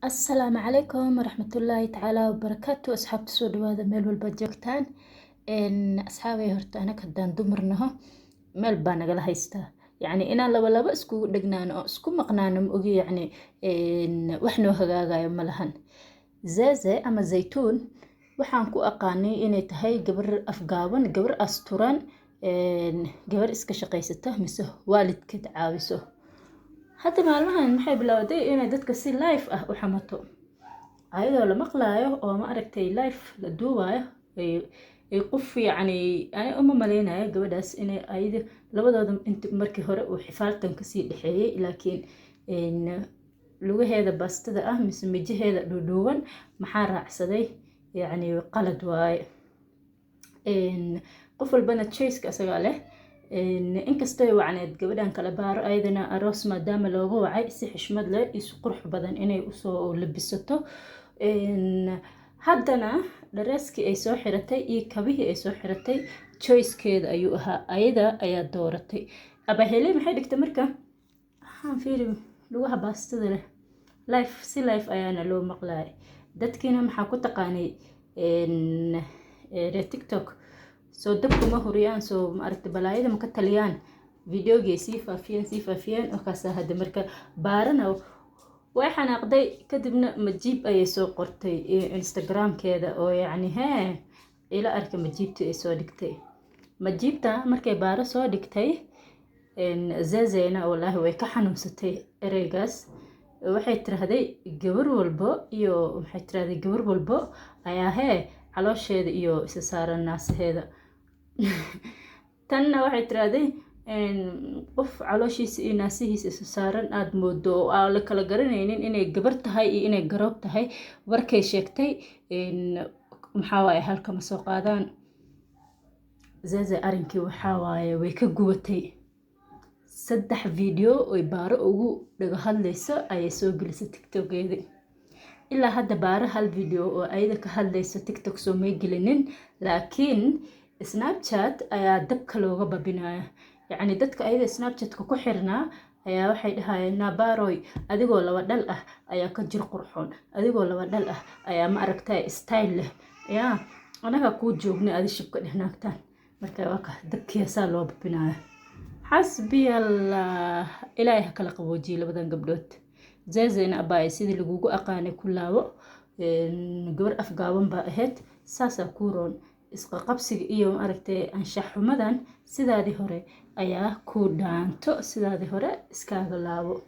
السلام عليكم ورحمة الله تعالى وبركاته. أصحاب تسود هذا ميل والبجوكتان إن أصحابي هرتانا كدان دمرنها ميل بانا قال هيستا يعني إنا لبا اسكو دقنانا اسكو مقنانا مؤجي يعني إن وحنو هجاجا يوم لهن زازة أما زيتون waxaan ku aqaanay inay tahay gabar afgaaban gabar asturan gabar iska shaqaysata mise waalidkeed caawiso hadda maalmahan maxay bilowday inay dadka si live ah u xamato ayadoo la maqlaayo oo ma aragtay live la duubayo ay qof yani ay uma maleynayo gabadhaas inay ayada labadooda inta markii hore uu xifaaltan ka sii dhaxeeyay laakiin lugaheeda baastada ah mise mijaheeda dhuudhuuban maxaa raacsaday يعني قلد واي qof walbana choice asaga leh inkastoo wacneed gabadhan kala baaro ayadana aroos maadaama looga wacay si xishmad leh isu qurux badan inay usoo labisato haddana dhareeskii ay soo xiratay iyo kabihii ay soo xiratay choicekeeda ayuu ahaa ayada ayaa dooratay abahele maxay dhigtay marka waxaan fiiri lugaha baastada leh life si life ayaana loo maqlaay dadkiina maxaa ku taqaanay TikTok soo dabku ma huriyaan soo ma aragtay balaayada ma ka taliyaan videogii sii faafiyeen oo kaas hadda marka baarana way xanaaqday kadibna majiib ayay soo qortay Instagram-keeda oo yani ila arka majiibta ay soo dhigtay majiibta markay baaro soo dhigtay Zazena wallahi way ka xanuunsatay ereygaas waxay tiraahday gabar walbo iyo waxay tiraahday gabar walbo ayaa caloosheeda iyo isa saaran naasaheeda tanna waxay tiraahday qof calooshiisa iyo naasihiisa isa saaran aad moodo oo la kala garanaynin inay gabar tahay iyo inay garoob tahay warkay sheegtay maxaa waaye halka ma soo qaadaan Zaza arinkii waxaa waaye way ka gubatay 3 video oo baaro ugu dhaga hadlayso ayay soo gelisay TikTok-geeda ilaa hadda baaro hal video oo ayada ka hadlayso TikTok soo may gelinin laakiin Snapchat ayaa dabka looga babinaya yani dadka ayada Snapchat-ka ku xirnaa ayaa waxay dhahayeen nabaaroy adigoo laba dhal ah ayaa ka jir qurxoon adigoo laba dhal ah ayaa ma aragtay style leh anaga ku joognay adi shibka dhinaagtaan marka waa dabkiisa loo babinaya حسبي الله إلهي كلا قبوجي لبدن قبلت زين أباي سيدي لجوجو أقاني كلاو جبر أفقاون بأهت ساسا كورون إسقى قبسي إيوم أركتي أنشح مدن سيدا دي هوري أيا كودان تو سيدا دي هوري إسكاغلاو